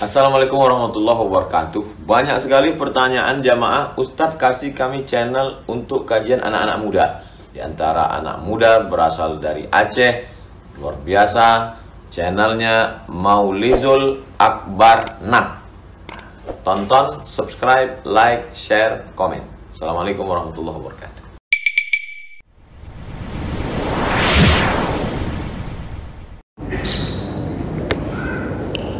Assalamualaikum warahmatullahi wabarakatuh. Banyak sekali pertanyaan jamaah, Ustadz kasih kami channel untuk kajian anak-anak muda. Di antara anak muda berasal dari Aceh, luar biasa. Channelnya Maulizul Akbar Nak. Tonton, subscribe, like, share, komen. Assalamualaikum warahmatullahi wabarakatuh.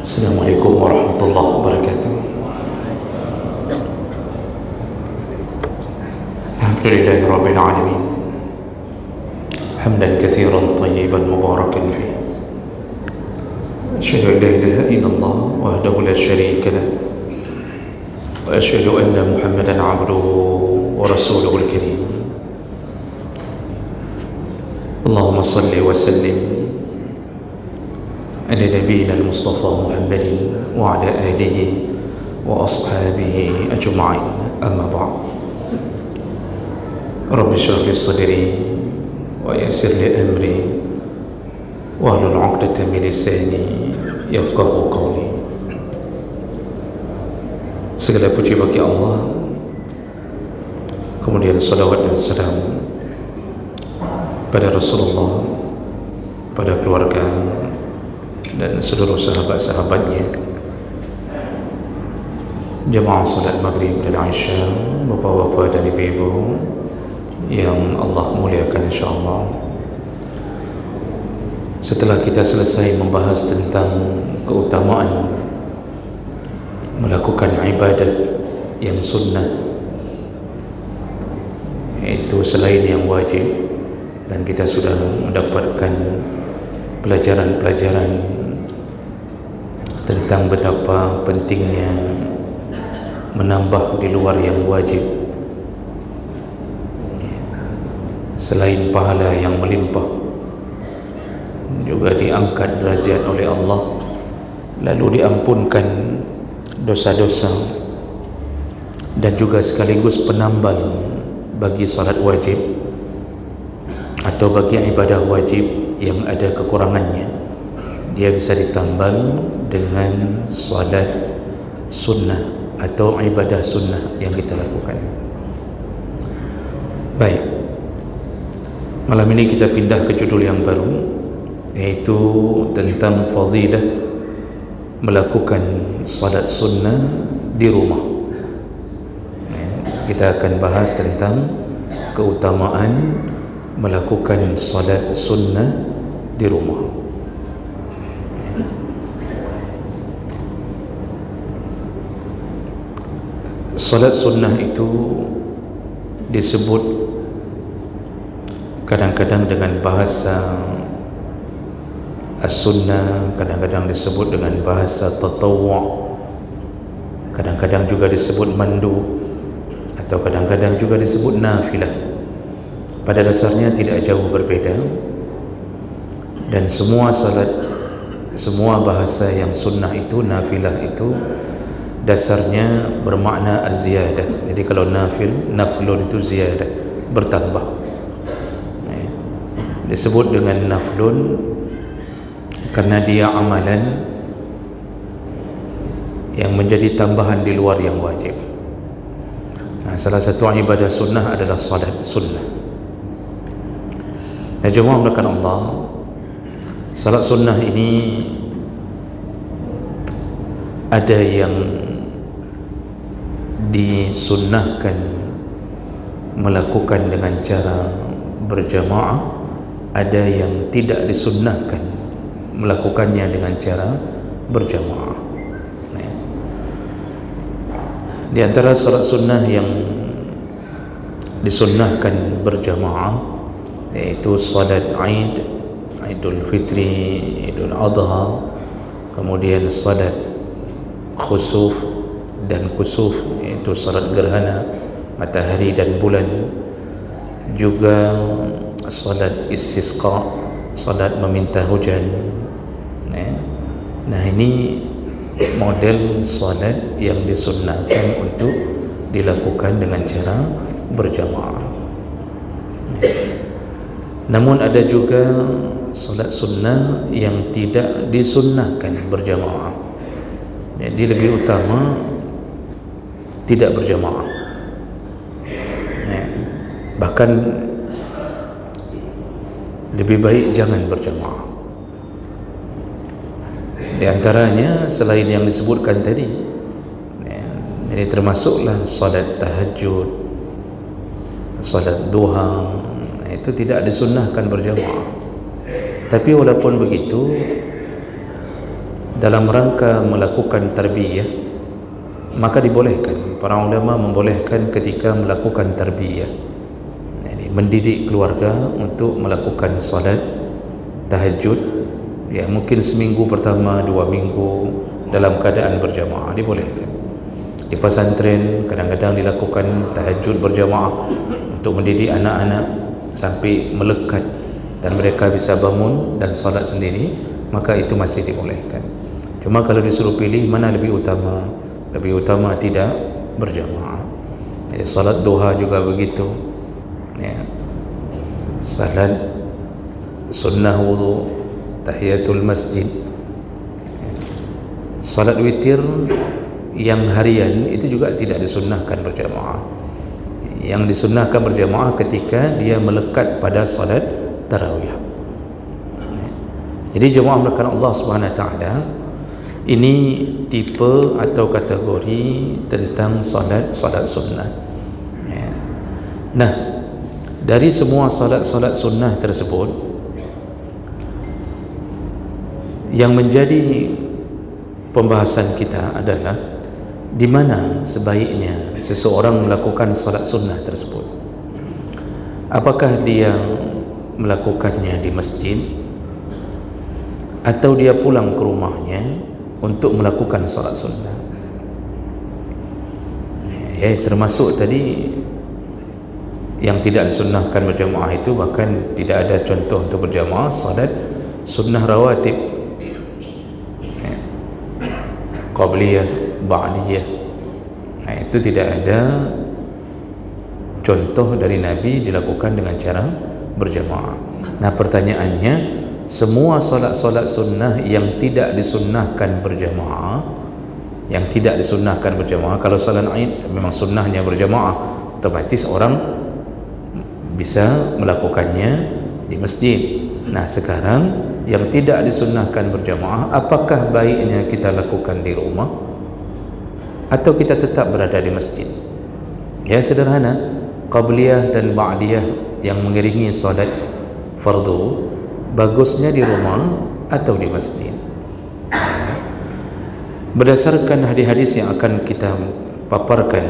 Assalamualaikum warahmatullahi wabarakatuh. Alhamdulillahi rabbil alamin. Hamdan katsiran tayyiban mubarakan fihi. Asyhadu an la ilaha illallah wahdahu la syarika lah. Wa asyhadu anna Muhammadan 'abduhu wa rasuluhul karim. Allahumma shalli wa sallim على نبينا المصطفى محمد وعلى آله وأصحابه أجمعين. أما بعد، رب اشرح لي صدري ويسر لي أمري واحلل عقدة من لساني يفقهوا قولي. Segala puji bagi Allah, kemudian salawat dan salam pada Rasulullah, pada keluarga dan seluruh sahabat-sahabatnya, jemaah salat maghrib dan Aisyah, bapak-bapak dan ibu-ibu yang Allah muliakan insyaAllah. Setelah kita selesai membahas tentang keutamaan melakukan ibadat yang sunnah, yaitu selain yang wajib, dan kita sudah mendapatkan pelajaran-pelajaran tentang betapa pentingnya menambah di luar yang wajib, selain pahala yang melimpah, juga diangkat derajat oleh Allah, lalu diampunkan dosa-dosa, dan juga sekaligus penambal bagi salat wajib atau bagi ibadah wajib yang ada kekurangannya. Dia bisa ditambal dengan salat sunnah atau ibadah sunnah yang kita lakukan. Baik, malam ini kita pindah ke judul yang baru, yaitu tentang fadilah melakukan salat sunnah di rumah. Kita akan bahas tentang keutamaan melakukan salat sunnah di rumah. Salat sunnah itu disebut kadang-kadang dengan bahasa as-sunnah, kadang-kadang disebut dengan bahasa tatawwu', kadang-kadang juga disebut mandu, atau kadang-kadang juga disebut nafilah. Pada dasarnya tidak jauh berbeda, dan semua salat, semua bahasa yang sunnah itu, nafilah itu dasarnya bermakna az-ziyadah. Jadi kalau naflun itu ziyadah, bertambah. Disebut dengan naflun karena dia amalan yang menjadi tambahan di luar yang wajib. Nah, salah satu ibadah sunnah adalah salat sunnah. Ya jemaah mulakan Allah, salat sunnah ini ada yang disunnahkan melakukan dengan cara berjamaah, ada yang tidak disunnahkan melakukannya dengan cara berjamaah. Di antara salat sunnah yang disunnahkan berjamaah yaitu salat Aid, Idul Fitri, Idul Adha, kemudian salat khusuf dan kusuf, yaitu salat gerhana matahari dan bulan, juga salat istisqa, salat meminta hujan. Nah, ini model salat yang disunnahkan untuk dilakukan dengan cara berjamaah. Namun ada juga salat sunnah yang tidak disunnahkan berjamaah. Jadi lebih utama tidak berjamaah, bahkan lebih baik jangan berjamaah. Di antaranya selain yang disebutkan tadi, jadi termasuklah salat tahajud, salat duha, itu tidak disunnahkan berjamaah. Tapi walaupun begitu, dalam rangka melakukan tarbiyah, maka dibolehkan. Para ulama membolehkan ketika melakukan tarbiyah, yani mendidik keluarga untuk melakukan salat tahajud, ya mungkin seminggu pertama, 2 minggu dalam keadaan berjamaah, dibolehkan. Di pesantren kadang-kadang dilakukan tahajud berjamaah untuk mendidik anak-anak sampai melekat dan mereka bisa bangun dan salat sendiri, maka itu masih dibolehkan. Cuma kalau disuruh pilih mana lebih utama, lebih utama tidak berjamaah. Salat duha juga begitu, ya. Salat sunnah wudu, tahiyatul masjid, salat witir yang harian itu juga tidak disunnahkan berjamaah. Yang disunnahkan berjamaah ketika dia melekat pada salat tarawih. Jadi jemaah melakukan Allah Subhanahu Wa Taala, ini tipe atau kategori tentang salat sunnah. Nah, dari semua salat sunnah tersebut, yang menjadi pembahasan kita adalah di mana sebaiknya seseorang melakukan salat sunnah tersebut. Apakah dia melakukannya di masjid atau dia pulang ke rumahnya untuk melakukan salat sunnah? Termasuk tadi yang tidak disunnahkan berjamaah itu, bahkan tidak ada contoh untuk berjamaah salat sunnah rawatib, qabliyah, ba'diyah. Itu tidak ada contoh dari Nabi dilakukan dengan cara berjamaah. Nah, pertanyaannya, semua solat-solat sunnah yang tidak disunnahkan berjamaah, kalau salat Aid memang sunnahnya berjamaah, otomatis orang bisa melakukannya di masjid. Nah, sekarang yang tidak disunnahkan berjamaah, apakah baiknya kita lakukan di rumah atau kita tetap berada di masjid? Ya, sederhana, qabliyah dan ba'diyah yang mengiringi salat fardu, bagusnya di rumah atau di masjid. Berdasarkan hadis-hadis yang akan kita paparkan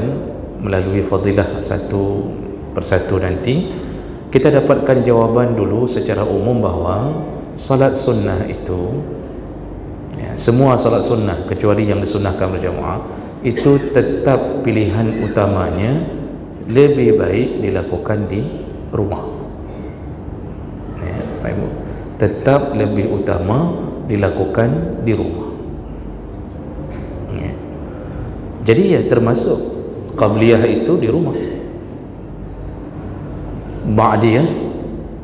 melalui fadilah satu persatu nanti, kita dapatkan jawaban dulu secara umum bahawa salat sunnah itu, semua salat sunnah kecuali yang disunnahkan berjamaah, itu tetap pilihan utamanya lebih baik dilakukan di rumah. Tetap lebih utama dilakukan di rumah. Jadi ya termasuk qabliyah itu di rumah, ba'diyah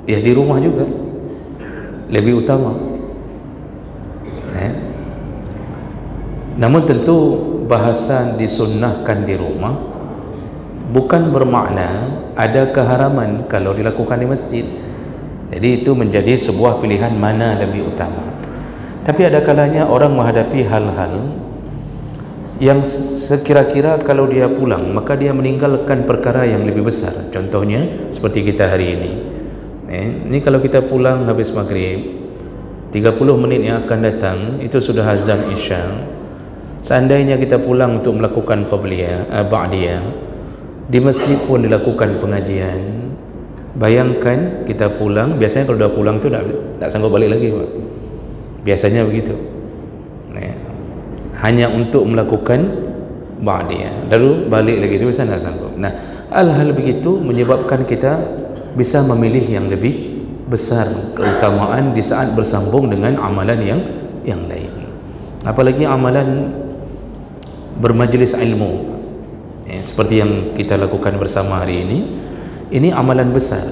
ya di rumah juga lebih utama. Namun tentu bahasan disunnahkan di rumah bukan bermakna ada keharaman kalau dilakukan di masjid. Jadi itu menjadi sebuah pilihan mana lebih utama. Tapi ada kalanya orang menghadapi hal-hal yang sekira-kira kalau dia pulang maka dia meninggalkan perkara yang lebih besar. Contohnya seperti kita hari ini. Ini kalau kita pulang habis maghrib, 30 menit yang akan datang itu sudah azan isya. Seandainya kita pulang untuk melakukan qabliyah, ba'diyah, di masjid pun dilakukan pengajian. Bayangkan kita pulang, biasanya kalau dah pulang tu tak sanggup balik lagi, Pak. Biasanya begitu. Hanya untuk melakukan ba'diyah, lalu balik lagi, itu biasanya tak sanggup. Nah, hal-hal begitu menyebabkan kita bisa memilih yang lebih besar keutamaan di saat bersambung dengan amalan yang lain. Apalagi amalan bermajlis ilmu, seperti yang kita lakukan bersama hari ini amalan besar,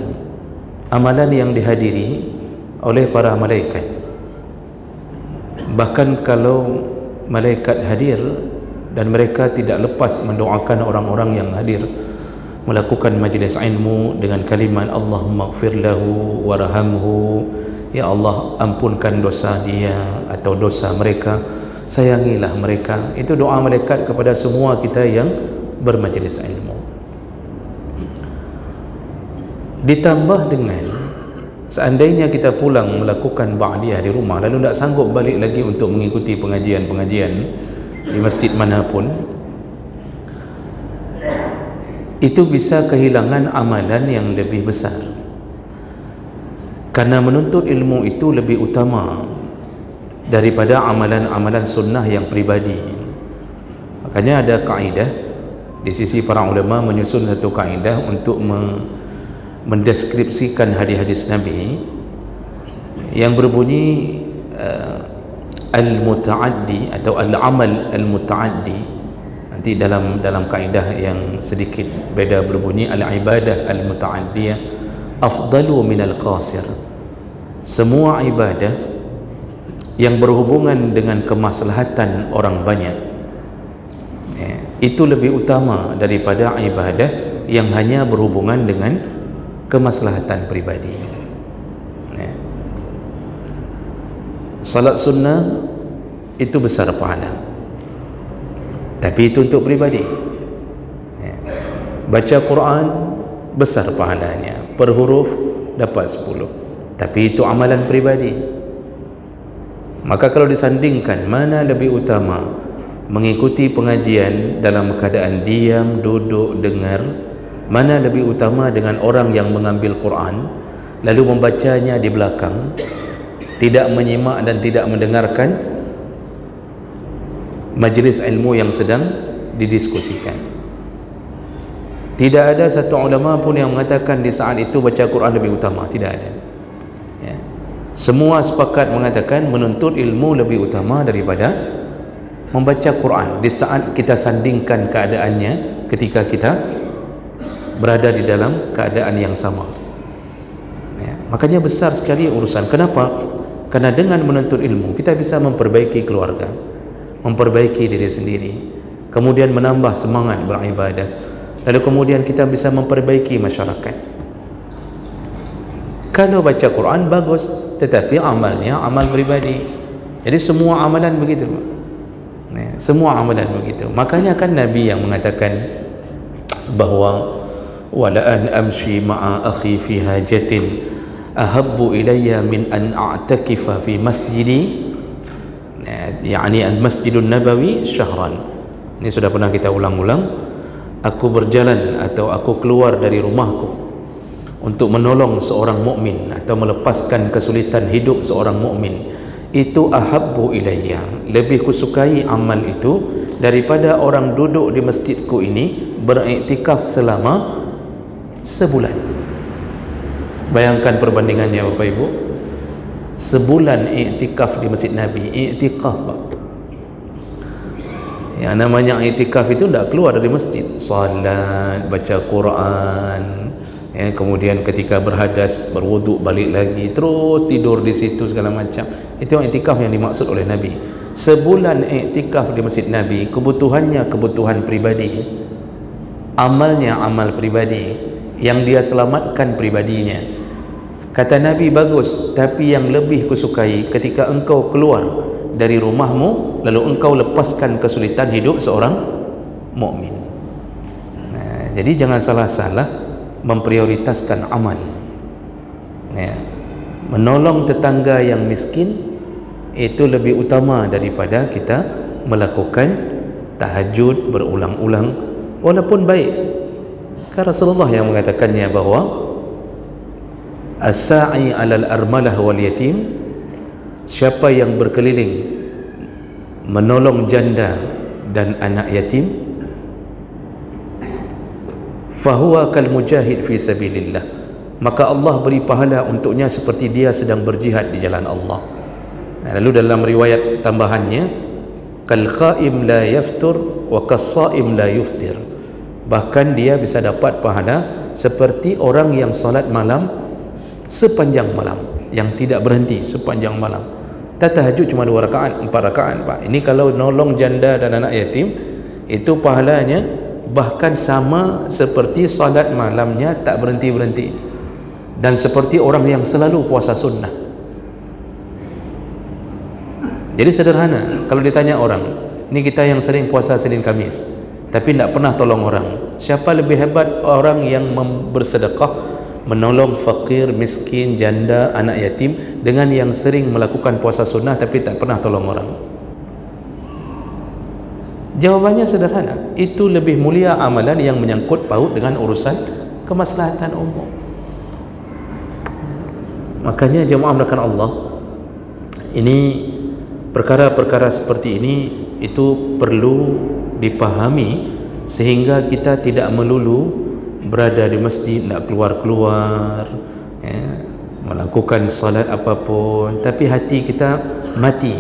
amalan yang dihadiri oleh para malaikat. Bahkan kalau malaikat hadir dan mereka tidak lepas mendoakan orang-orang yang hadir melakukan majlis ilmu dengan kalimat Allahumma ighfir lahu warhamhu, ya Allah ampunkan dosa dia atau dosa mereka, sayangilah mereka. Itu doa malaikat kepada semua kita yang bermajlis ilmu. Ditambah dengan seandainya kita pulang melakukan ba'diyah di rumah lalu tak sanggup balik lagi untuk mengikuti pengajian-pengajian di masjid manapun, itu bisa kehilangan amalan yang lebih besar, karena menuntut ilmu itu lebih utama daripada amalan-amalan sunnah yang pribadi. Makanya ada kaedah di sisi para ulama menyusun satu kaedah untuk mendeskripsikan hadis-hadis Nabi yang berbunyi al-muta'addi atau al-amal al-muta'addi. Nanti dalam kaedah yang sedikit beda berbunyi al-ibadah al-muta'addiyah afdalu minal qasir. Semua ibadah yang berhubungan dengan kemaslahatan orang banyak, itu lebih utama daripada ibadah yang hanya berhubungan dengan kemaslahatan pribadi. Salat sunnah itu besar pahala, tapi itu untuk pribadi. Baca Quran besar pahalanya, per huruf dapat 10, tapi itu amalan pribadi. Maka kalau disandingkan mana lebih utama, mengikuti pengajian dalam keadaan diam, duduk, dengar, mana lebih utama dengan orang yang mengambil Quran lalu membacanya di belakang, tidak menyimak dan tidak mendengarkan majlis ilmu yang sedang didiskusikan. Tidak ada satu ulama pun yang mengatakan di saat itu baca Quran lebih utama, tidak ada. Semua sepakat mengatakan menuntut ilmu lebih utama daripada membaca Quran di saat kita sandingkan keadaannya ketika kita berada di dalam keadaan yang sama. Makanya besar sekali urusan. Kenapa? Karena dengan menuntut ilmu kita bisa memperbaiki keluarga, memperbaiki diri sendiri, kemudian menambah semangat beribadah, lalu kemudian kita bisa memperbaiki masyarakat. Kalau baca Quran bagus, tetapi amalnya amal pribadi. Jadi semua amalan begitu, semua amalan begitu. Makanya kan Nabi yang mengatakan bahawa wala an amshi ma'a akhi fi hajatin ahabbu ilayya min an a'takifa fi masjidi, yakni al-masjidun nabawi syahran. Ini sudah pernah kita ulang-ulang. Aku berjalan atau aku keluar dari rumahku untuk menolong seorang mukmin atau melepaskan kesulitan hidup seorang mukmin, itu ahabbu ilayya, lebih kusukai amal itu daripada orang duduk di masjidku ini beriktikaf selama sebulan. Bayangkan perbandingannya Bapak Ibu, sebulan iktikaf di Masjid Nabi, iktikaf Pak. Yang namanya iktikaf itu tidak keluar dari masjid, salat, baca Quran, kemudian ketika berhadas berwuduk balik lagi, terus tidur di situ segala macam. Itu iktikaf yang dimaksud oleh Nabi. Sebulan iktikaf di Masjid Nabi, kebutuhannya kebutuhan pribadi, amalnya amal pribadi, yang dia selamatkan pribadinya. Kata Nabi, bagus, tapi yang lebih kusukai ketika engkau keluar dari rumahmu lalu engkau lepaskan kesulitan hidup seorang mukmin. Jadi jangan salah-salah memprioritaskan amal. Menolong tetangga yang miskin itu lebih utama daripada kita melakukan tahajud berulang-ulang walaupun baik. Karena Rasulullah yang mengatakannya bahawa as-sa'i 'alal armalah wal yatim, siapa yang berkeliling menolong janda dan anak yatim, fahuwa kal mujahid fi sabilillah, maka Allah beri pahala untuknya seperti dia sedang berjihad di jalan Allah. Lalu dalam riwayat tambahannya, kal qaim la yaftur wa kas saim la yuftir, bahkan dia bisa dapat pahala seperti orang yang salat malam sepanjang malam, yang tidak berhenti sepanjang malam. Tak tahajud cuma 2 rakaat, 4 rakaat, Pak. Ini kalau nolong janda dan anak yatim, itu pahalanya bahkan sama seperti solat malamnya tak berhenti-berhenti, dan seperti orang yang selalu puasa sunnah. Jadi sederhana. Kalau ditanya orang, ini kita yang sering puasa Senin Kamis tapi tidak pernah tolong orang, siapa lebih hebat? Orang yang bersedekah, menolong fakir, miskin, janda, anak yatim, dengan yang sering melakukan puasa sunnah tapi tak pernah tolong orang. Jawabannya sederhana, itu lebih mulia amalan yang menyangkut paut dengan urusan kemaslahatan umum. Makanya jemaah melakukan Allah, ini perkara-perkara seperti ini itu perlu dipahami, sehingga kita tidak melulu berada di masjid, nak keluar-keluar, ya, melakukan salat apapun, tapi hati kita mati,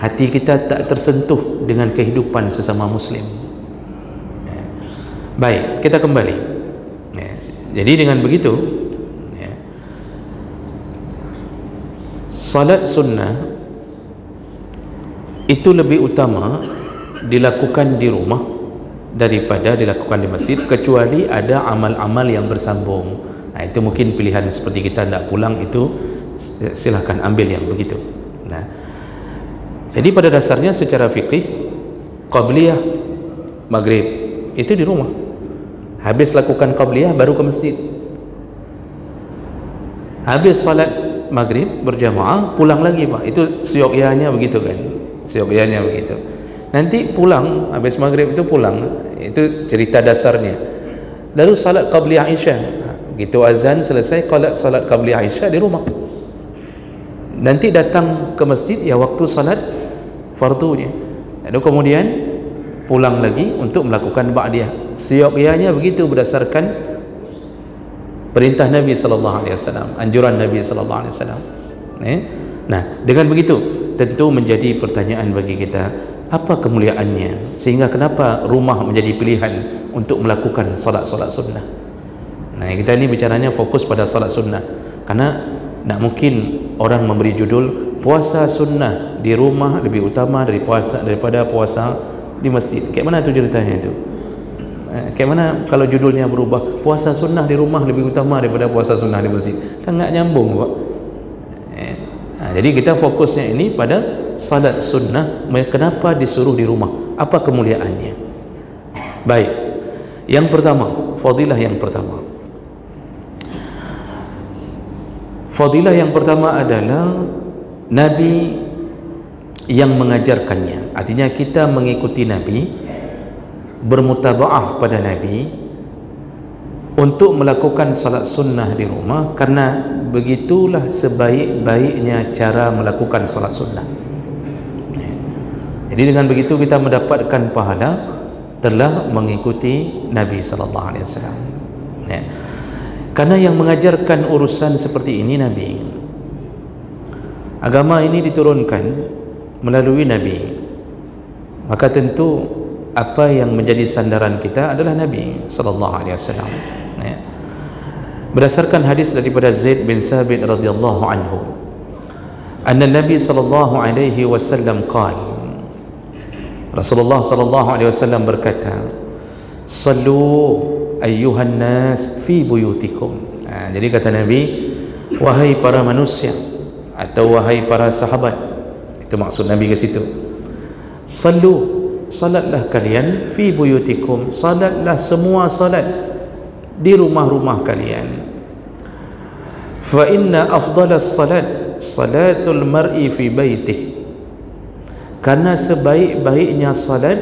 hati kita tak tersentuh dengan kehidupan sesama muslim. Ya. Baik, kita kembali. Ya. Jadi dengan begitu, ya, salat sunnah itu lebih utama dilakukan di rumah daripada dilakukan di masjid, kecuali ada amal-amal yang bersambung. Nah, itu mungkin pilihan seperti kita tidak pulang, itu silahkan ambil yang begitu. Nah, jadi pada dasarnya secara fikih, qabliyah maghrib itu di rumah, habis lakukan qabliyah baru ke masjid, habis salat maghrib berjamaah pulang lagi, Pak. Itu syogyanya begitu kan, syogyanya begitu. Nanti pulang, habis maghrib itu pulang, itu cerita dasarnya. Lalu salat qabliyah Isya, gitu azan selesai, salat qabliyah Isya di rumah. Nanti datang ke masjid ya waktu salat fardunya. Lalu kemudian pulang lagi untuk melakukan ba'diyah. Syogyanya begitu berdasarkan perintah Nabi sallallahu alaihi wasallam, anjuran Nabi sallallahu alaihi wasallam. Nah, dengan begitu tentu menjadi pertanyaan bagi kita, apa kemuliaannya, sehingga kenapa rumah menjadi pilihan untuk melakukan solat-solat sunnah. Nah, kita ini bicaranya fokus pada solat sunnah, karena tak mungkin orang memberi judul puasa sunnah di rumah lebih utama daripada puasa di masjid. Kayak mana tu ceritanya itu? Kayak mana kalau judulnya berubah, puasa sunnah di rumah lebih utama daripada puasa sunnah di masjid? Kan tak nyambung, Pak. Jadi kita fokusnya ini pada salat sunnah. Kenapa disuruh di rumah? Apa kemuliaannya? Baik, yang pertama, fadilah yang pertama. Fadilah yang pertama adalah Nabi yang mengajarkannya. Artinya kita mengikuti Nabi, bermutabaah pada Nabi untuk melakukan salat sunnah di rumah, karena begitulah sebaik-baiknya cara melakukan salat sunnah. Jadi dengan begitu kita mendapatkan pahala telah mengikuti Nabi sallallahu alaihi wasallam. Ya. Karena yang mengajarkan urusan seperti ini Nabi. Agama ini diturunkan melalui Nabi. Maka tentu apa yang menjadi sandaran kita adalah Nabi sallallahu alaihi wasallam. Ya. Berdasarkan hadis daripada Zaid bin Sabit radhiyallahu anhu, anna Nabi sallallahu alaihi wasallam qala, Rasulullah sallallahu alaihi wasallam berkata, "Sallu ayyuhan nas fi buyutikum." Jadi kata Nabi, wahai para manusia atau wahai para sahabat, itu maksud Nabi ke situ. Sallu, salatlah kalian fi buyutikum, salatlah semua salat di rumah-rumah kalian. Fa inna afdalas salat salatul mar'i fi baitih. Karena sebaik-baiknya salat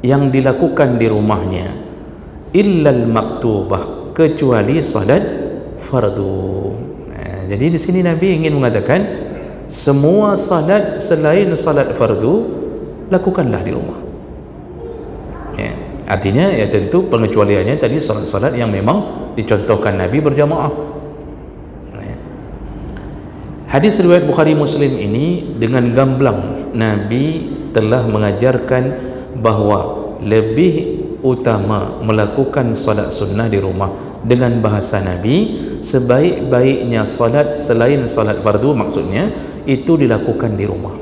yang dilakukan di rumahnya, illal maktubah, kecuali salat fardu. Jadi di sini Nabi ingin mengatakan semua salat selain salat fardu lakukanlah di rumah. Ya, artinya ya tentu pengecualiannya tadi salat-salat yang memang dicontohkan Nabi berjamaah. Hadis riwayat Bukhari Muslim ini dengan gamblang Nabi telah mengajarkan bahawa lebih utama melakukan salat sunnah di rumah. Dengan bahasa Nabi, sebaik-baiknya salat selain salat fardu, maksudnya itu dilakukan di rumah.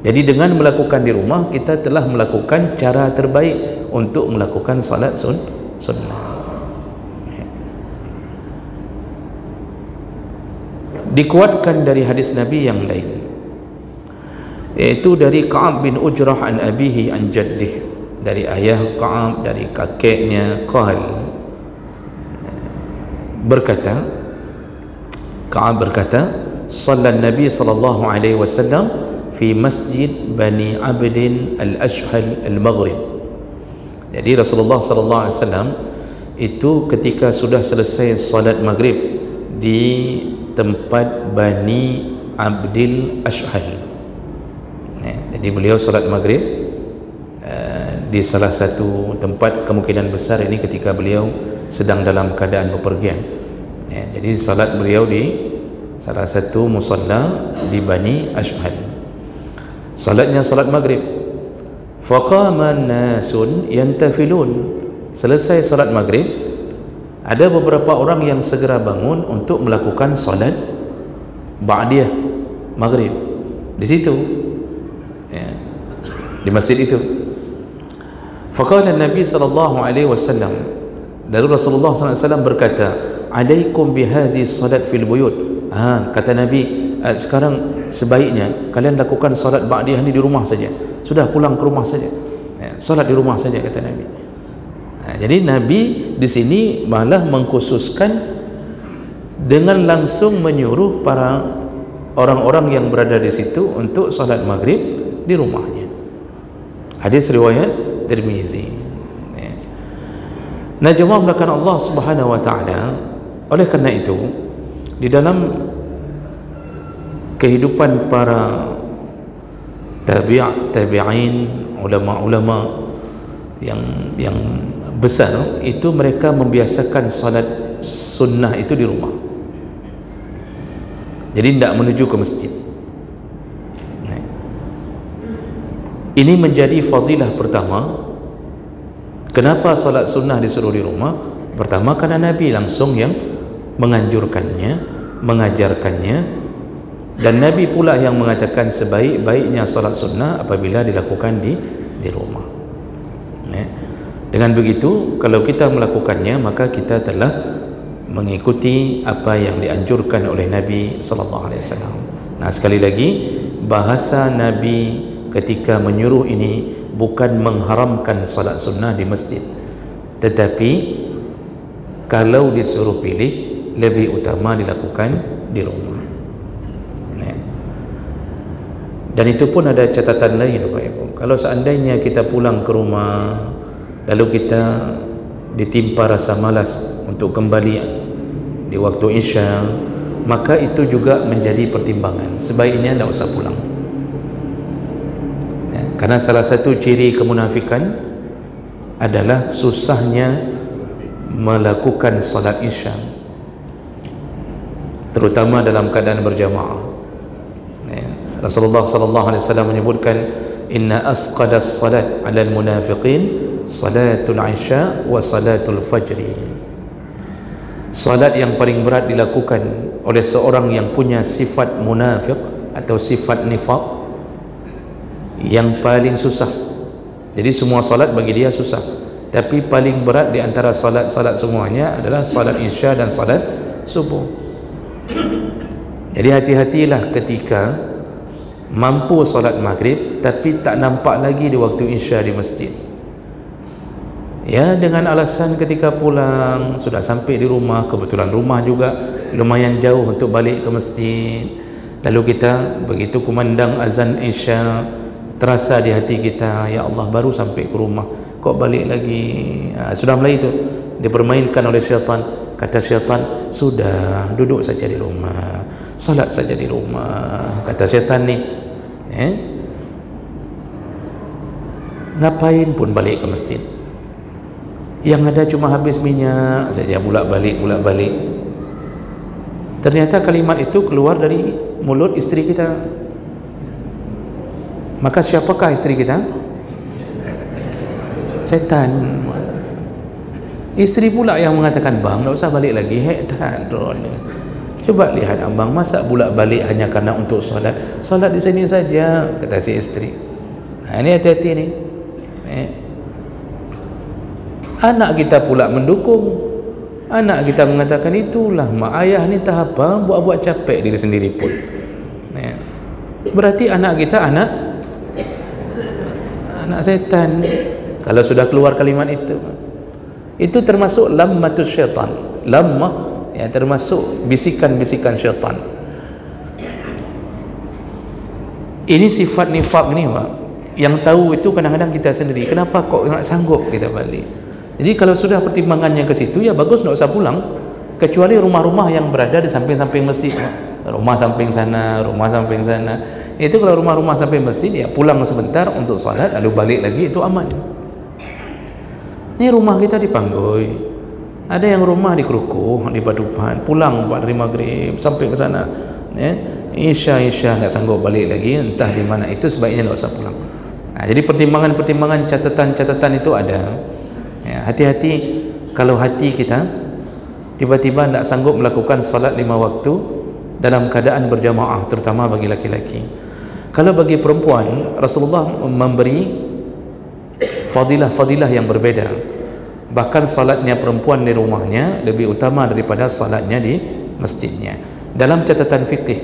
Jadi dengan melakukan di rumah, kita telah melakukan cara terbaik untuk melakukan salat sunnah. Dikuatkan dari hadis Nabi yang lain, iaitu dari Ka'ab bin Ujrah an abihi an jaddih, dari ayah Ka'ab, dari kakeknya, Ka'ab berkata, sallallahu Nabi sallallahu alaihi wasallam fi masjid Bani Abdin al-Ashhal al-Maghrib. Jadi Rasulullah sallallahu alaihi wasallam itu ketika sudah selesai salat maghrib di tempat Bani Abdil Ashhal. Jadi beliau salat maghrib di salah satu tempat, kemungkinan besar ini ketika beliau sedang dalam keadaan bepergian. Jadi salat beliau di salah satu musalla di Bani Ashhal. Salatnya salat maghrib. Faqama nasun yantafilun. Selesai salat maghrib, ada beberapa orang yang segera bangun untuk melakukan salat ba'diyah maghrib di situ, di masjid itu. Faqala Nabi sallallahu alaihi wasallam, lalu Rasulullah sallallahu alaihi wasallam berkata, alaikum bihazi salat fil buyut. Kata Nabi, sekarang sebaiknya kalian lakukan salat ba'diyah ni di rumah saja. Sudah pulang ke rumah saja, salat di rumah saja, kata Nabi. Jadi Nabi di sini malah mengkhususkan dengan langsung menyuruh para orang-orang yang berada di situ untuk salat maghrib di rumahnya. Hadis riwayat Tirmizi. Nah, jemaah melakukan Allah Subhanahu wa taala, oleh kerana itu di dalam kehidupan para tabi'in, ulama-ulama yang besar itu, mereka membiasakan salat sunnah itu di rumah. Jadi tidak menuju ke masjid. Ini menjadi fadilah pertama. Kenapa salat sunnah disuruh di rumah? Pertama, karena Nabi langsung yang menganjurkannya, mengajarkannya, dan Nabi pula yang mengatakan sebaik-baiknya salat sunnah apabila dilakukan di rumah. Dengan begitu, kalau kita melakukannya, maka kita telah mengikuti apa yang dianjurkan oleh Nabi sallallahu alaihi wasallam. Nah, sekali lagi, bahasa Nabi ketika menyuruh ini bukan mengharamkan salat sunnah di masjid, tetapi kalau disuruh pilih, lebih utama dilakukan di rumah. Dan itu pun ada catatan lain, Bapak Ibu. Kalau seandainya kita pulang ke rumah lalu kita ditimpa rasa malas untuk kembali di waktu Isya, maka itu juga menjadi pertimbangan. Sebaiknya tidak usah pulang. Karena salah satu ciri kemunafikan adalah susahnya melakukan salat Isya, terutama dalam keadaan berjamaah. Rasulullah sallallahu alaihi wasallam menyebutkan, inna asqadas salat 'alal munafiqin salatul Isya wa salatul fajri. Salat yang paling berat dilakukan oleh seorang yang punya sifat munafik atau sifat nifaq, yang paling susah. Jadi semua salat bagi dia susah, tapi paling berat di antara salat-salat semuanya adalah salat Isya dan salat subuh. Jadi hati-hatilah ketika mampu salat maghrib tapi tak nampak lagi di waktu Isya di masjid. Ya, dengan alasan ketika pulang sudah sampai di rumah, kebetulan rumah juga lumayan jauh untuk balik ke masjid, lalu kita begitu kumandang azan Isya, terasa di hati kita, ya Allah, baru sampai ke rumah kok balik lagi. Sudah mulai itu dipermainkan oleh syaitan. Kata syaitan, sudah duduk saja di rumah, salat saja di rumah, kata syaitan ni. Ngapain pun balik ke masjid, yang ada cuma habis minyak saja, bolak-balik. Ternyata kalimat itu keluar dari mulut istri kita. Maka siapakah istri kita? Setan. Istri pula yang mengatakan, bang, tak usah balik lagi, Coba lihat abang, masa bulak balik hanya karena untuk solat? Solat di sini saja, kata si isteri. Ini hati-hati ni. Anak kita pula mendukung. Anak kita mengatakan, itulah mak ayah ni tak apa, buat-buat capek diri sendiri pun. Berarti anak kita anak setan. Kalau sudah keluar kalimat itu termasuk lammatus syaitan. Lammah ya, termasuk bisikan-bisikan syaitan. Ini sifat nifak ni Pak. Yang tahu itu kadang-kadang kita sendiri. Kenapa kok nak sanggup kita balik? Jadi kalau sudah pertimbangannya ke situ, ya bagus tak usah pulang. Kecuali rumah-rumah yang berada di samping-samping masjid, rumah samping sana, rumah samping sana. Itu kalau rumah-rumah samping masjid, ya pulang sebentar untuk salat lalu balik lagi, itu aman. Ini rumah kita di Panggoi. Ada yang rumah di Kerukuh, di Padupan, pulang dari maghrib sampai ke sana, Isya nggak sanggup balik lagi, entah di mana, itu sebaiknya nggak usah pulang. Nah, jadi pertimbangan-pertimbangan, catatan-catatan itu ada. Ya, hati-hati kalau hati kita tiba-tiba tidak sanggup melakukan salat 5 waktu dalam keadaan berjamaah, terutama bagi laki-laki. Kalau bagi perempuan, Rasulullah memberi fadilah-fadilah yang berbeda. Bahkan salatnya perempuan di rumahnya lebih utama daripada salatnya di masjidnya. Dalam catatan fikih,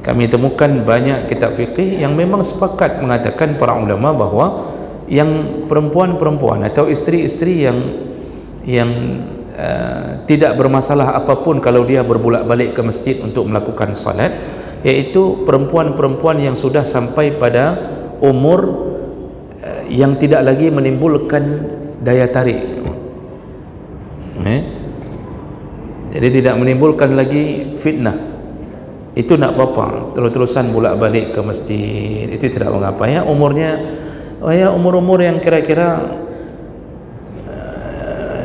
kami temukan banyak kitab fikih yang memang sepakat mengatakan para ulama bahawa yang perempuan-perempuan atau isteri-isteri yang tidak bermasalah apapun kalau dia berbulak balik ke masjid untuk melakukan salat, iaitu perempuan-perempuan yang sudah sampai pada umur yang tidak lagi menimbulkan daya tarik, jadi tidak menimbulkan lagi fitnah. Itu nak apa-apa, terus-terusan bolak balik ke masjid, itu tidak mengapa. Ya umurnya, umur-umur yang kira-kira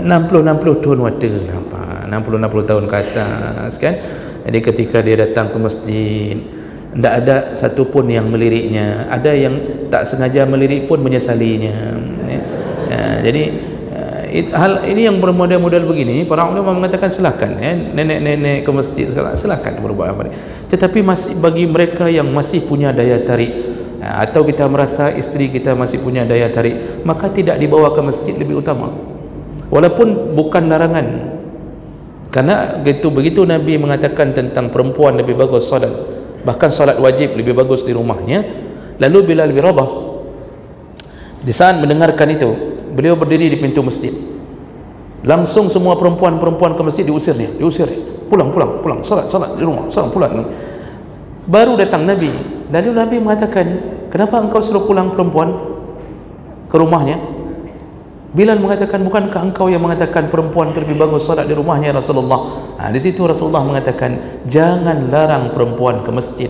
60 tahun wadah, apa 60 tahun ke atas kan. Jadi ketika dia datang ke masjid, tidak ada satu pun yang meliriknya. Ada yang tak sengaja melirik pun menyesalinya. Jadi hal ini yang bermodel-model begini, para ulama mengatakan silakan, nenek-nenek ke masjid silakan berbuat apa. Tetapi masih bagi mereka yang masih punya daya tarik, atau kita merasa isteri kita masih punya daya tarik, maka tidak dibawa ke masjid lebih utama. Walaupun bukan larangan. Karena begitu Nabi mengatakan tentang perempuan lebih bagus salat, bahkan salat wajib lebih bagus di rumahnya. Lalu Bilal bin Rabah di saat mendengarkan itu, beliau berdiri di pintu masjid. Langsung semua perempuan-perempuan ke masjid diusir dia, pulang, salat di rumah, salat pulang. Baru datang Nabi, lalu Nabi mengatakan, kenapa engkau suruh pulang perempuan ke rumahnya? Bilal mengatakan, bukankah engkau yang mengatakan perempuan itu lebih bagus salat di rumahnya Rasulullah? Di situ Rasulullah mengatakan, jangan larang perempuan ke masjid,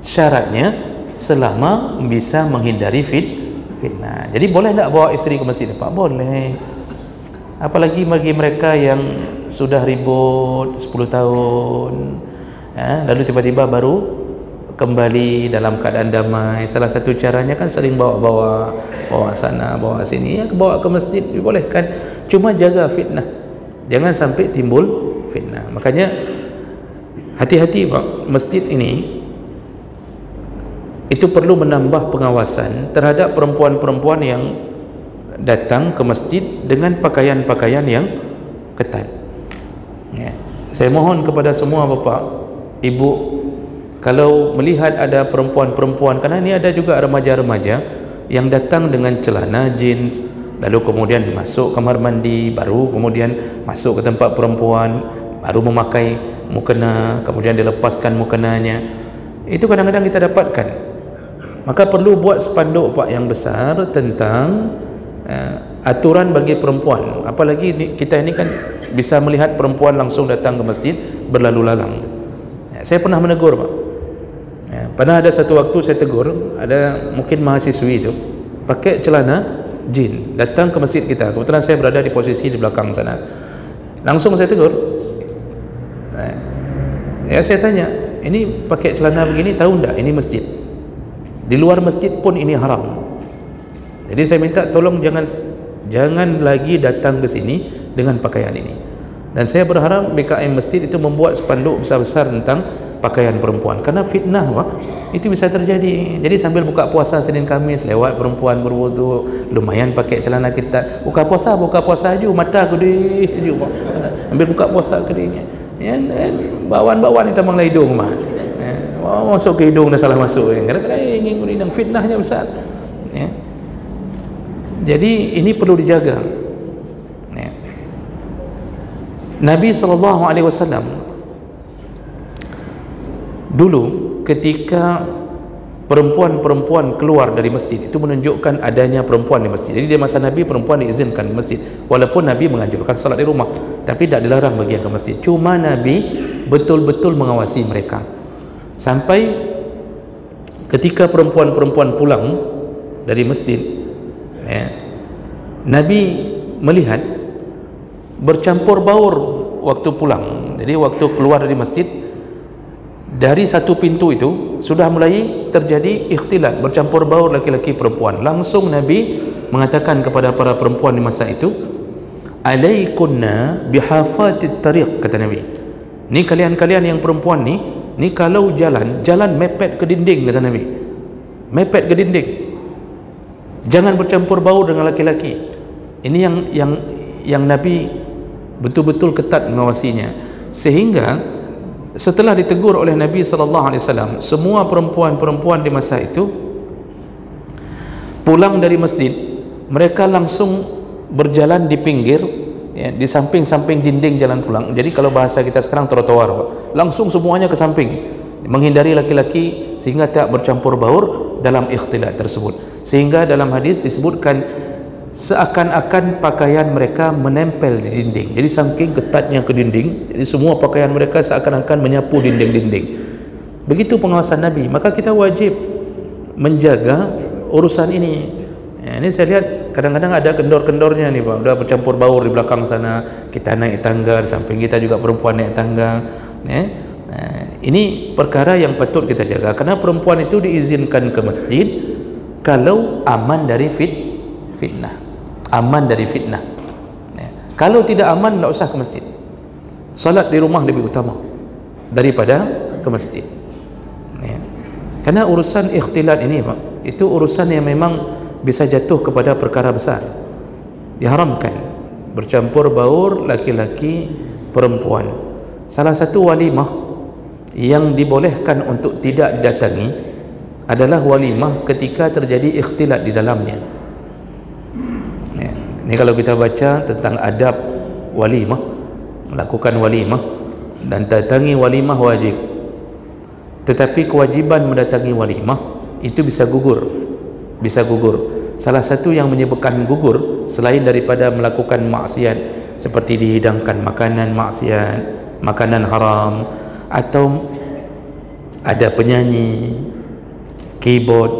syaratnya selama bisa menghindari fitnah. Jadi boleh tak bawa isteri ke masjid Pak? Boleh. Apalagi bagi mereka yang sudah ribut 10 tahun, lalu tiba-tiba baru kembali dalam keadaan damai. Salah satu caranya kan saling bawa sana, bawa sini, bawa ke masjid dibolehkan. Cuma jaga fitnah, jangan sampai timbul fitnah. Makanya hati-hati Pak, masjid ini itu perlu menambah pengawasan terhadap perempuan-perempuan yang datang ke masjid dengan pakaian-pakaian yang ketat. Saya mohon kepada semua bapa, ibu, kalau melihat ada perempuan-perempuan, karena ini ada juga remaja-remaja yang datang dengan celana jeans, lalu kemudian masuk kamar mandi, baru kemudian masuk ke tempat perempuan, baru memakai mukena, kemudian dilepaskan mukenanya. Itu kadang-kadang kita dapatkan. Maka perlu buat spanduk Pak yang besar tentang aturan bagi perempuan. Apalagi kita ini kan bisa melihat perempuan langsung datang ke masjid berlalu lalang. Saya pernah menegur Pak. Pernah ada satu waktu saya tegur, ada mungkin mahasiswi itu pakai celana jin datang ke masjid kita. Kebetulan saya berada di posisi di belakang sana. Langsung saya tegur. Saya tanya, ini pakai celana begini tahu enggak ini masjid? Di luar masjid pun ini haram. Jadi saya minta tolong jangan lagi datang ke sini dengan pakaian ini. Dan saya berharap BKM masjid itu membuat spanduk besar-besar tentang pakaian perempuan, karena fitnah itu bisa terjadi. Jadi sambil buka puasa Senin Khamis, lewat perempuan berwuduk, lumayan pakai celana ketat, buka puasa aja, mata gede je, ambil buka puasa gedenya, ya, bawan-bawan kita mengelai hidung masuk ke hidung dah salah masuk, kadang-kadang ingin fitnahnya besar, ya. Jadi ini perlu dijaga, ya. Nabi SAW dulu ketika perempuan-perempuan keluar dari masjid, itu menunjukkan adanya perempuan di masjid. Jadi di masa Nabi perempuan diizinkan di masjid, walaupun Nabi menganjurkan salat di rumah, tapi tidak dilarang bagi yang ke masjid. Cuma Nabi betul-betul mengawasi mereka, sampai ketika perempuan-perempuan pulang dari masjid, ya, Nabi melihat bercampur baur waktu pulang. Jadi waktu keluar dari masjid, dari satu pintu itu sudah mulai terjadi ikhtilat, bercampur baur laki-laki perempuan. Langsung Nabi mengatakan kepada para perempuan di masa itu, alaikunna bihafatit tariq, kata Nabi, ni kalian-kalian yang perempuan ni kalau jalan mepet ke dinding, kata Nabi, mepet ke dinding, jangan bercampur baur dengan laki-laki. Ini yang Nabi betul-betul ketat mengawasinya, sehingga setelah ditegur oleh Nabi SAW, semua perempuan-perempuan di masa itu pulang dari masjid, mereka langsung berjalan di pinggir, ya, di samping-samping dinding jalan pulang. Jadi kalau bahasa kita sekarang trotoar, langsung semuanya ke samping, menghindari laki-laki sehingga tak bercampur baur dalam ikhtilat tersebut. Sehingga dalam hadis disebutkan seakan-akan pakaian mereka menempel di dinding. Jadi saking ketatnya ke dinding, jadi semua pakaian mereka seakan-akan menyapu dinding-dinding. Begitu pengawasan Nabi. Maka kita wajib menjaga urusan ini, ya. Ini saya lihat kadang-kadang ada kendor-kendornya nih, Pak, udah bercampur baur di belakang sana, kita naik tangga, di samping kita juga perempuan naik tangga, ya. Nah, ini perkara yang patut kita jaga, karena perempuan itu diizinkan ke masjid kalau aman dari fitnah, aman dari fitnah, ya. Kalau tidak aman, tidak usah ke masjid. Salat di rumah lebih utama daripada ke masjid, ya. Karena urusan ikhtilat ini, Pak, itu urusan yang memang bisa jatuh kepada perkara besar. Diharamkan bercampur baur laki-laki perempuan. Salah satu walimah yang dibolehkan untuk tidak didatangi adalah walimah ketika terjadi ikhtilat di dalamnya. Ini kalau kita baca tentang adab walimah, melakukan walimah dan datangi walimah wajib. Tetapi kewajiban mendatangi walimah itu bisa gugur. Salah satu yang menyebabkan gugur selain daripada melakukan maksiat seperti dihidangkan makanan maksiat, makanan haram, atau ada penyanyi, keyboard,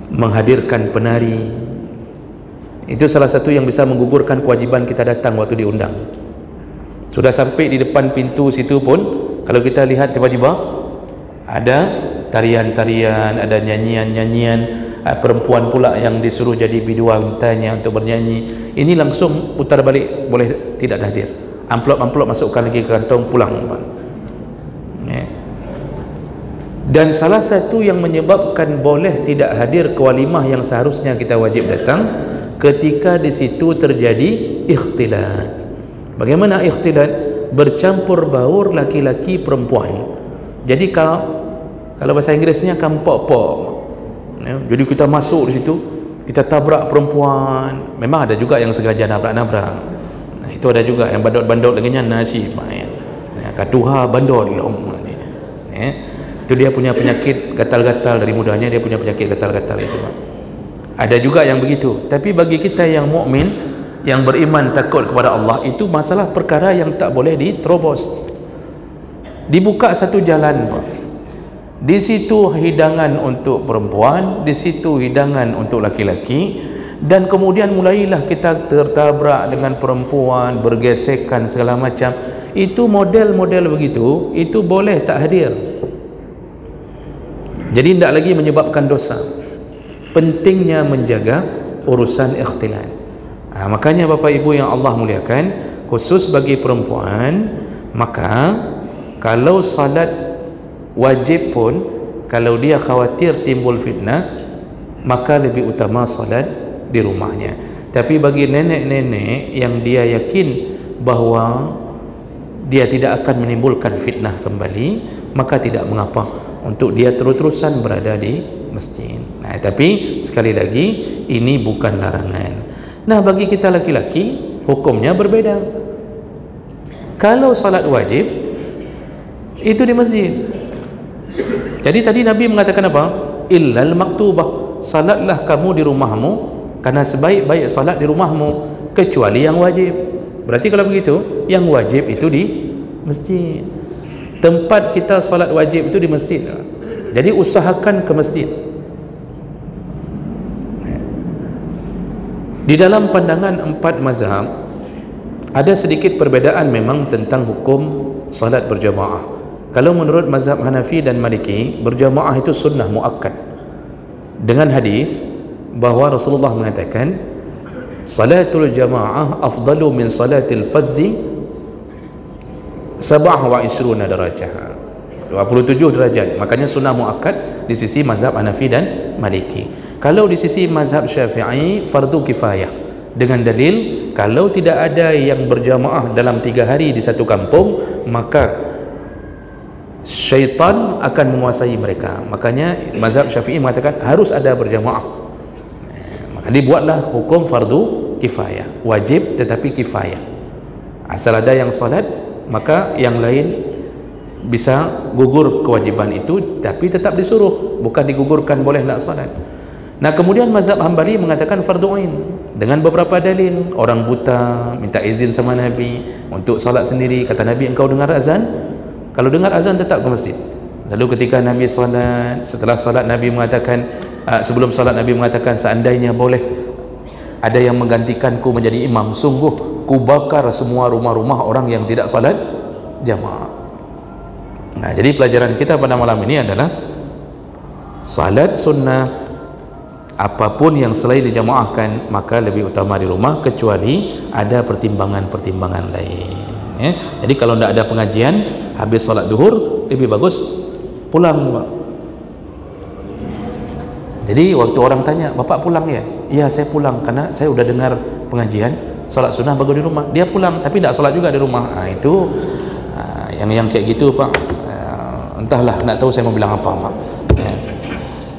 menghadirkan penari, itu salah satu yang bisa menggugurkan kewajiban kita datang waktu diundang. Sudah sampai di depan pintu situ pun, kalau kita lihat tiba-tiba ada tarian-tarian, ada nyanyian-nyanyian, perempuan pula yang disuruh jadi biduantanya untuk bernyanyi, ini langsung putar balik, boleh tidak hadir. Amplop-amplop masukkan lagi ke kantong, pulang. Dan salah satu yang menyebabkan boleh tidak hadir ke walimah yang seharusnya kita wajib datang, ketika di situ terjadi ikhtilat. Bagaimana ikhtilat? Bercampur baur laki-laki perempuan. Jadi kalau bahasa Inggrisnya kampok-pok, ya, jadi kita masuk di situ, kita tabrak perempuan. Memang ada juga yang sengaja nabrak-nabrak. Nah, itu ada juga yang bandot-bandot lagi nasi, ya, katuha bandot lom. Ya, itu dia punya penyakit gatal-gatal, dari mudanya dia punya penyakit gatal-gatal itu, Pak. Ada juga yang begitu. Tapi bagi kita yang mukmin, yang beriman, takut kepada Allah, itu masalah perkara yang tak boleh diterobos. Dibuka satu jalan, Pak. Di situ hidangan untuk perempuan, di situ hidangan untuk laki-laki, dan kemudian mulailah kita tertabrak dengan perempuan, bergesekan segala macam. Itu model-model begitu, itu boleh tak hadir. Jadi tidak lagi menyebabkan dosa. Pentingnya menjaga urusan ikhtilat. Makanya Bapak Ibu yang Allah muliakan, khusus bagi perempuan, maka kalau salat wajib pun, kalau dia khawatir timbul fitnah, maka lebih utama salat di rumahnya. Tapi bagi nenek-nenek yang dia yakin bahawa dia tidak akan menimbulkan fitnah kembali, maka tidak mengapa untuk dia terus-terusan berada di masjid. Tapi sekali lagi, ini bukan larangan. Nah, bagi kita laki-laki, hukumnya berbeda. Kalau salat wajib, itu di masjid. Jadi tadi Nabi mengatakan apa? Illal maktubah, salatlah kamu di rumahmu, karena sebaik-baik salat di rumahmu, kecuali yang wajib. Berarti kalau begitu, yang wajib itu di masjid. Tempat kita salat wajib itu di masjid. Jadi usahakan ke masjid. Di dalam pandangan 4 mazhab, ada sedikit perbezaan memang tentang hukum salat berjamaah. Kalau menurut mazhab Hanafi dan Maliki, berjamaah itu sunnah muakkad, dengan hadis bahawa Rasulullah mengatakan salatul jamaah afdalu min salatil fazzi 27 darajah, 27 derajat. Makanya sunnah muakkad di sisi mazhab Hanafi dan Maliki. Kalau di sisi mazhab Syafi'i, fardu kifayah, dengan dalil kalau tidak ada yang berjamaah dalam 3 hari di satu kampung, maka syaitan akan menguasai mereka. Makanya mazhab Syafi'i mengatakan harus ada berjamaah. Maka dibuatlah hukum fardu kifayah, wajib tetapi kifayah. Asal ada yang salat, maka yang lain bisa gugur kewajiban itu, tapi tetap disuruh, bukan digugurkan boleh nak salat. Nah, kemudian mazhab Hambali mengatakan fardu ain dengan beberapa dalil. Orang buta minta izin sama Nabi untuk salat sendiri. Kata Nabi, engkau dengar azan? Kalau dengar azan tetap ke masjid. Lalu ketika Nabi salat, setelah salat Nabi mengatakan, sebelum salat Nabi mengatakan, seandainya boleh ada yang menggantikanku menjadi imam, sungguh ku bakar semua rumah-rumah orang yang tidak salat jamaah. Nah, jadi pelajaran kita pada malam ini adalah salat sunnah apapun yang selain dijamaahkan, maka lebih utama di rumah, kecuali ada pertimbangan-pertimbangan lain, ya. Jadi kalau tidak ada pengajian, habis salat duhur, lebih bagus pulang. Jadi waktu orang tanya, bapak pulang ya? Iya, saya pulang karena saya sudah dengar pengajian salat sunnah bagus di rumah. Dia pulang tapi tidak salat juga di rumah. Itu yang kayak gitu Pak, entahlah, nak tahu saya mau bilang apa Pak.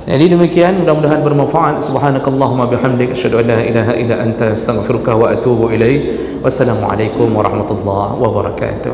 Jadi demikian, mudah-mudahan bermanfaat. Subhanakallahumma bihamdik, asyhadu an la ilaha illa anta, astaghfiruka wa atubu ilaik. Wassalamualaikum warahmatullahi wabarakatuh.